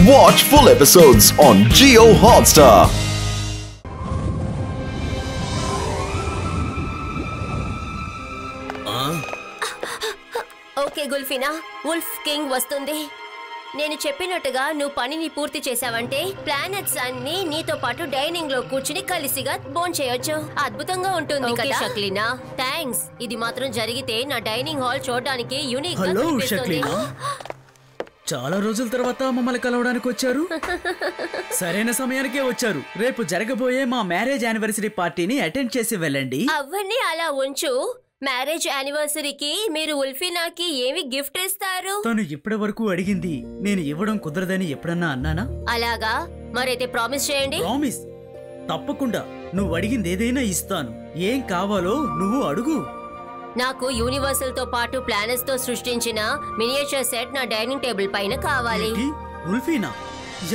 Watch full episodes on Jio Hotstar. Okay గుల్ఫీనా, wolf king వస్తుంది. నేను చెప్పినట్టుగా నువ్వు పనిని పూర్తి చేసావంటే ప్లానెట్స్ అన్ని నీతో పాటు డైనింగ్ లో కూర్చుని కలిసిగా బోన్ చేయొచ్చు. అద్భుతంగా ఉంటుంది కదా షక్లీనా. థ్యాంక్స్. ఇది మాత్రం జరిగితే నా డైనింగ్ హాల్ చూడడానికి యూనిక్ గా కనిపిస్తుంది. చాలా రోజుల తర్వాత మమ్మల్ని కలవడానికి వచ్చారు. సరైన సమయానికే వచ్చారు. రేపు జరగబోయే మా మ్యారేజ్ యానివర్సరీ పార్టీని అటెండ్ చేసి వెళ్ళండి. అవన్నీ అలా ఉంచు. మ్యారేజ్ యానివర్సరీకి మీరు ఉల్ఫీనాకి ఏమి గిఫ్ట్ ఇస్తారు? తను ఇప్పటి వరకు అడిగింది నేను ఇవ్వడం కుదరదని ఎప్పుడన్నా అన్నానా? అలాగా? మరైతే ప్రామిస్ చేయండి. ప్రామిస్, తప్పకుండా. నువ్వు అడిగింది ఏదైనా ఇస్తాను. ఏం కావాలో నువ్వు అడుగు. నాకు యూనివర్సల్ తో పాటు ప్లానెట్స్ తో సృష్టించిన మినియేచర్ సెట్ నా డైనింగ్ టేబుల్ పైన కావాలి. ఉల్ఫీనా,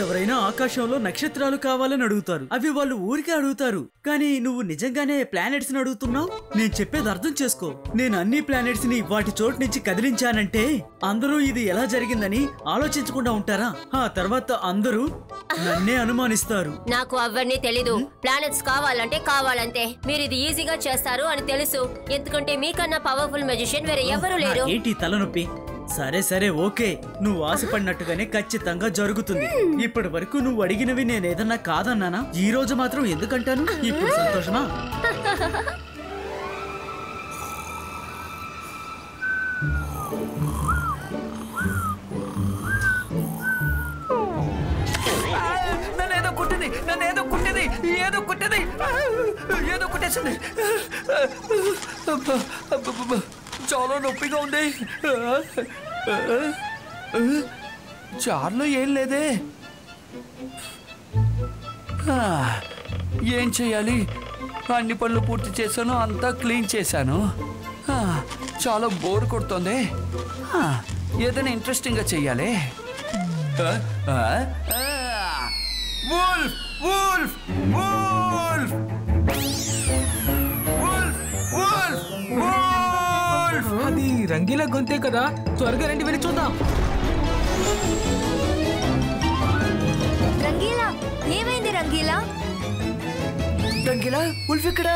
ఎవరైనా ఆకాశంలో నక్షత్రాలు కావాలని అడుగుతారు. అవి వాళ్ళు ఊరికే అడుగుతారు. కానీ నువ్వు నిజంగానే ప్లానెట్స్ ని అడుగుతున్నావు. నేను చెప్పేది అర్థం చేసుకో. నేను అన్ని ప్లానెట్స్ ని వాటి చోటు నుంచి కదిలించానంటే అందరూ ఇది ఎలా జరిగిందని ఆలోచించకుండా ఉంటారా? ఆ తర్వాత అందరూ నన్నే అనుమానిస్తారు. నాకు అవన్నీ తెలీదు. ప్లానెట్స్ కావాలంటే కావాలంతే. మీరు ఇది ఈజీగా చేస్తారు అని తెలుసు. ఎందుకంటే మీకన్నా పవర్ఫుల్ మెజిషియన్ వేరే ఎవరు లేరు. ఏంటి తలనొప్పి? సరే సరే, ఓకే. నువ్వు ఆశపడినట్టుగానే ఖచ్చితంగా జరుగుతుంది. ఇప్పటి వరకు నువ్వు అడిగినవి నేనేదన్నా కాదన్నానా? ఈ రోజు మాత్రం ఎందుకంటాను? ఇప్పుడు సంతోషమా? ఏదో కుట్టేసింది. చాలా నొప్పిగా ఉంది. చార్లో ఏం లేదే. ఏం చెయ్యాలి? అన్ని పనులు పూర్తి చేశాను, అంతా క్లీన్ చేశాను. చాలా బోర్ కొడుతోంది. ఏదైనా ఇంట్రెస్టింగ్గా చెయ్యాలి. వూల్ఫ్ వూల్ఫ్ వూల్ఫ్ అది రంగీలా గొంతే కదా. త్వరగా రండి, వెళ్ళి చూద్దాం. రంగీలా, ఏమైంది రంగీలా? రంగీలా, ఉల్ఫ్ ఇక్కడ.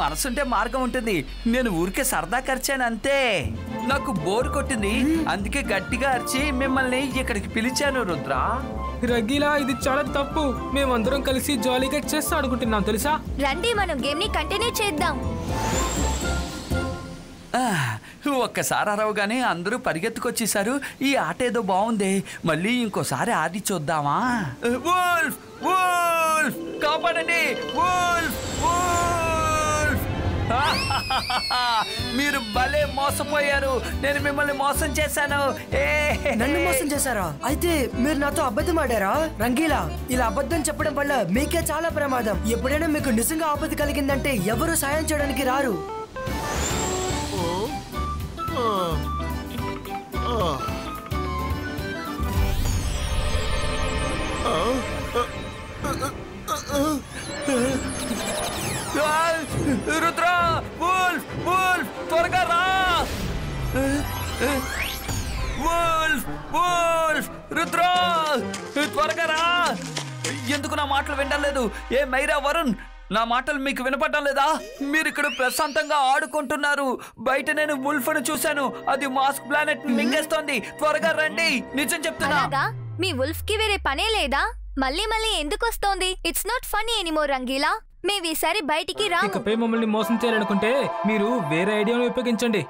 మనసుంటే మార్గం ఉంటుంది. నేను ఊరికే సరదా ఖర్చాను అంతే. నాకు బోర్ కొట్టింది, అందుకే గట్టిగా అరిచి మిమ్మల్ని ఇక్కడికి పిలిచాను. రుద్ర, రంగీలా, ఇది చాలా తప్పు. మేమందరం కలిసి జాలీగా చెస్ ఆడుకుంటున్నాం తెలుసా. రండి, మనం గేమ్ ని కంటిన్యూ చేద్దాం. ఒక్కసారి అరవగానే అందరూ పరిగెత్తుకొచ్చేసారు. ఈ ఆట ఏదో బాగుంది. మళ్ళీ ఇంకోసారి ఆడి చూద్దామా? వూల్ఫ్ వూల్ఫ్ కాపాడండి. Wolf wolf. మీరు భలే మోసపోయారు. నేను మిమ్మల్ని మోసం చేశాను. నన్ను మోసం చేశారా? అయితే మీరు నాతో అబద్ధం ఆడారా? రంగీలా, ఇలా అబద్ధం చెప్పడం వల్ల మీకే చాలా ప్రమాదం. ఎప్పుడైనా మీకు నిజంగా ఆపద కలిగిందంటే ఎవరు సాయం చేయడానికి రారు. రుద్ర, వూల్ఫ్ వూల్ఫ్ త్వరగా రా. వూల్ఫ్ వూల్ఫ్ రుద్ర, త్వరగా రా. ఎందుకు నా మాటలు వినలేదు? ఏ మైరా, వరుణ్, నా మాటలు మీకు వినపడడం లేదా? మీరు ఇక్కడ ప్రశాంతంగా ఆడుకుంటున్నారు. బయట నేను వుల్ఫ్ ను చూశాను. అది మాస్క్ ప్లానెట్ మింగేస్తోంది. త్వరగా రండి. నిజం చెప్తున్నా. మీ వుల్ఫ్ కి వేరే పనే లేదా? మళ్ళీ మళ్ళీ ఎందుకు వస్తోంది? It's not funny anymore Rangeela. మేము ఈసారి బయటికి రా. ఇకపై మమ్మల్ని మోసం చేయాలనుకుంటే మీరు వేరే ఐడియాను ఉపయోగించండి.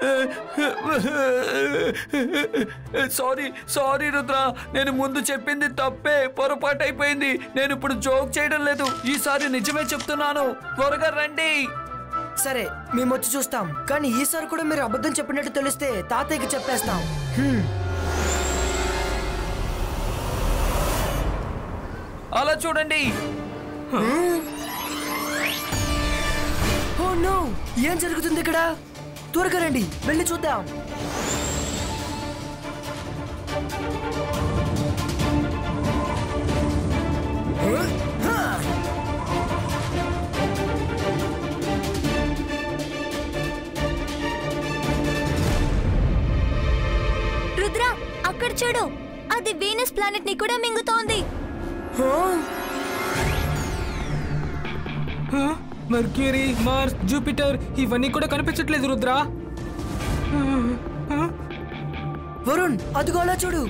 సారీ సారీ రుద్ర, నేను ముందు చెప్పింది తప్పే. పొరపాటు అయిపోయింది. నేను ఇప్పుడు జోక్ చేయడం లేదు. ఈసారి నిజమే చెప్తున్నాను. త్వరగా రండి. సరే, మేము వచ్చి చూస్తాం. కానీ ఈసారి కూడా మీరు అబద్ధం చెప్పినట్టు తెలిస్తే తాతయ్యకి చెప్పేస్తాం. అలా చూడండి. ఓ నో, ఏం జరుగుతుంది ఇక్కడ? త్వరగా రండి, వెళ్ళి చూద్దాం. రుద్ర, అక్కడ చూడు. అది వీనస్ ప్లానెట్ ని కూడా మింగుతోంది. మర్క్యూరీ, మార్స్, జూపిటర్ ఇవన్నీ కూడా కనిపించట్లేదు రుద్ర. వరుణ్ అదిగో అలా చూడు.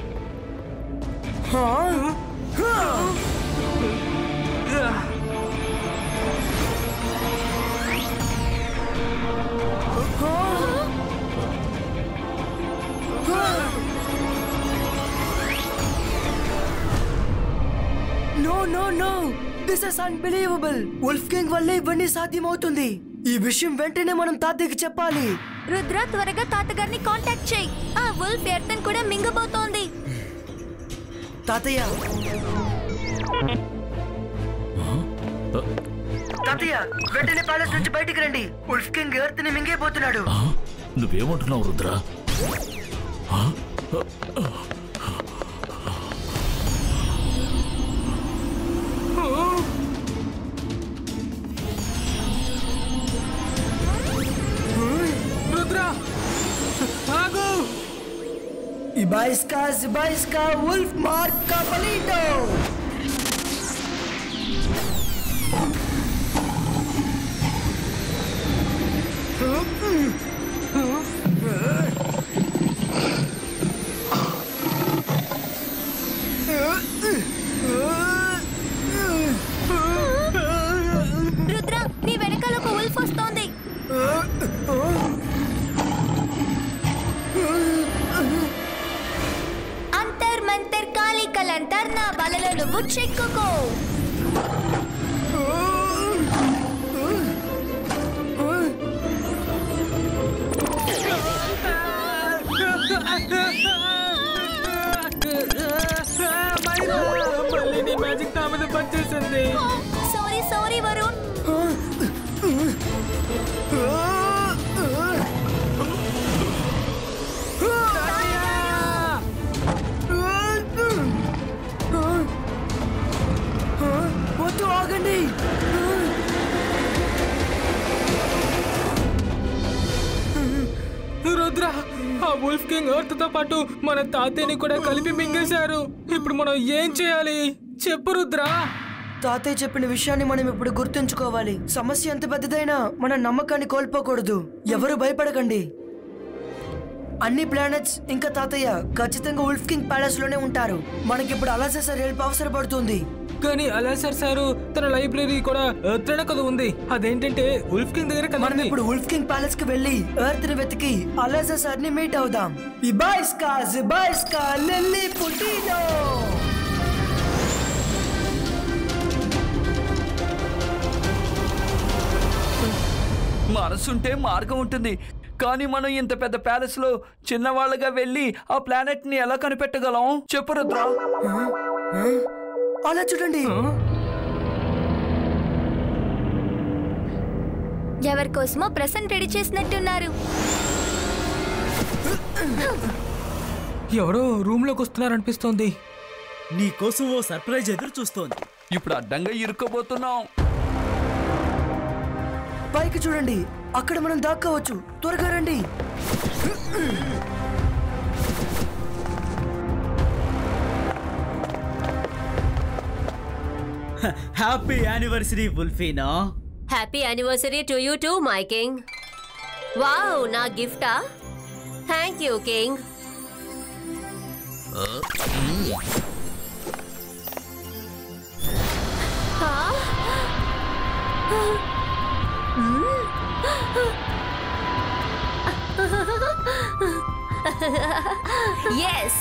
No no no, this is unbelievable. Wolf king వల్లే ఇవన్నీ సాధ్యమవుతుంది. ఈ విషయం వెంటనే మనం తాతయ్యకి చెప్పాలి. రుద్ర త్వరగా తాతగారిని కాంటాక్ట్ చేయి. ఆ వుల్ఫ్ ఎర్త్ కూడా మింగబోతోంది. తాతయ్య తాతయ్య, వెంటనే ప్యాలెస్ నుంచి బయటికి రండి. వుల్ఫ్ కింగ్ ఎర్త్ ని మింగేపోతున్నాడు. నువ్వేమంటున్నావు రుద్ర? రుద్ర ఆగు! Ibaiska, Wolf Mark Capalito! Rudra, నీ వెనకాల ఒక వుల్ఫ్ వస్తోంది. అంతర్ మంతర్ కాళీ కలంతర్, నా బలలో నువ్వు చిక్కుకో. మళ్ళీ నీ మ్యాజిక్ నా మీద పనిచేసింది. సారీ వరుణ్. వద్దు, ఆగండి. రుద్ర, ఆ వుల్ఫ్ కింగ్ ఎర్త్ తో పాటు మన తాతయ్యని కూడా కలిపి మింగేశారు. ఇప్పుడు మనం ఏం చేయాలి చెప్పు రుద్ర. తాతయ్య చెప్పిన విషయాన్ని మనం ఇప్పుడు గుర్తుంచుకోవాలి. సమస్య ఎంత పెద్దదైనా మన నమ్మకాన్ని కోల్పోకూడదు. ఎవరు భయపడకండి. అన్ని ప్లానెట్స్ ఇంకా తాతయ్య ఖచ్చితంగా వుల్ఫ్ కింగ్ ప్యాలెస్ లోనే ఉంటారు. మనకిప్పుడు అలాసే సార్ హెల్ప్ అవసరపడుతుంది. కానీ అలాసర్ సారు తన లైబ్రరీ కూడా ఎర్త్ కదా ఉంది. అదేంటంటే వుల్ఫ్ కింగ్ దగ్గర మనం ఇప్పుడు వుల్ఫ్ కింగ్ ప్యాలెస్ కి వెళ్ళి ఎర్త్ ని వెతికి అలాసా సార్ ని మీట్ అవుదాం. ఇబాయిస్కా లిల్లీ పుటినో. మనసుంటే మార్గం ఉంటుంది. కానీ మనం ఇంత పెద్ద ప్యాలెస్ లో చిన్నవాళ్ళగా వెళ్ళి ఆ ప్లానెట్ ని ఎలా కనిపెట్టగలం చెప్పు రుద్ర. అలా చూడండి. ఎవరికోసమో ప్రెసెంట్ రెడీ చేసినట్టున్నారు. ఎవరో రూమ్ లోకి వస్తున్నారనిపిస్తోంది. నీ కోసం ఓ సర్ప్రైజ్ ఎదురు చూస్తోంది. ఇప్పుడు అడ్డంగా ఇరుక్కోబోతున్నాం. పైకి చూడండి, అక్కడ మనం దాక్కోవచ్చు. త్వరగా రండి. Happy anniversary Wolfina. Happy anniversary to you too my king. Wow, నా గిఫ్టా? Thank you king. Yes,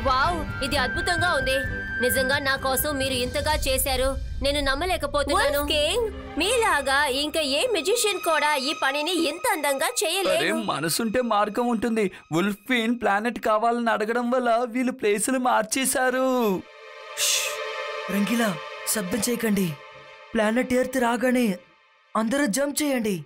wow, ఇది అద్భుతంగా ఉంది. నిజంగా నా కోసం మీరు ఇంతగా చేశారు. నేను నమ్మలేకపోతున్నాను. కింగ్, మీలాగా ఇంకా ఏ మ్యూజిషియన్ కూడా ఈ పనిని ఇంత అందంగా చేయలేదు. మనసుంటే మార్గం ఉంటుంది. వుల్ఫిన్ ప్లానెట్ కావాలని అడగడం వల్ల వీళ్ళు ప్లేసులు మార్చేశారు. రంగిలా, శబ్దం చేయకండి. ప్లానెట్ ఎర్త్ రాగానే అందరూ జంప్ చేయండి.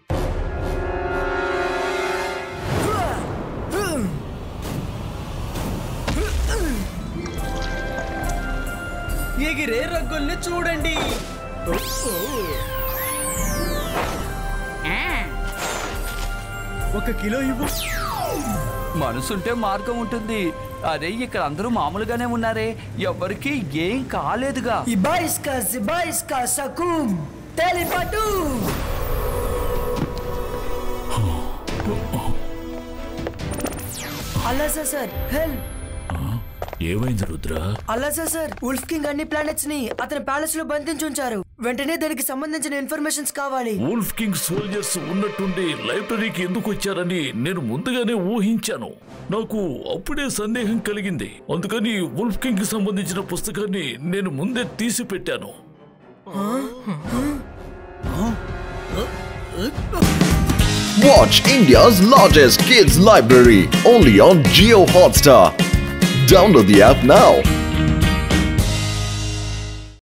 ఎగిరే రగ్గుల్ని చూడండి. ఒక కిలో ఇవ్వు. మనసుంటే మార్గం ఉంటుంది. అరే ఇక్కడ అందరూ మామూలుగానే ఉన్నారే, ఎవరికి ఏం కాలేదుగా. ఇబాయిస్కా జిబాయిస్కా సకుమ్ తెలిపటు. అల్లాసా సార్ హెల్ప్. ఏమైంది రుద్ర? అల్లాసా సార్, వుల్ఫ్ కింగ్ అన్ని ప్లానెట్స్ ని అతని ప్యాలెస్ లో బంధించి ఉంచారు. వెంటనే దానికి సంబంధించిన ఇన్ఫర్మేషన్స్ కావాలి. వుల్ఫ్ కింగ్ సోల్జర్స్ ఉన్నట్టుండి లైబ్రరీకి ఎందుకు వచ్చారని నేను ముందుగానే ఊహించాను. నాకు అప్పుడే సందేహం కలిగింది. అందుకని వుల్ఫ్ కింగ్ కి సంబంధించిన పుస్తకాన్ని నేను ముందే తీసి పెట్టాను. Watch India's largest kids library only on Jio Hotstar. Download the app now.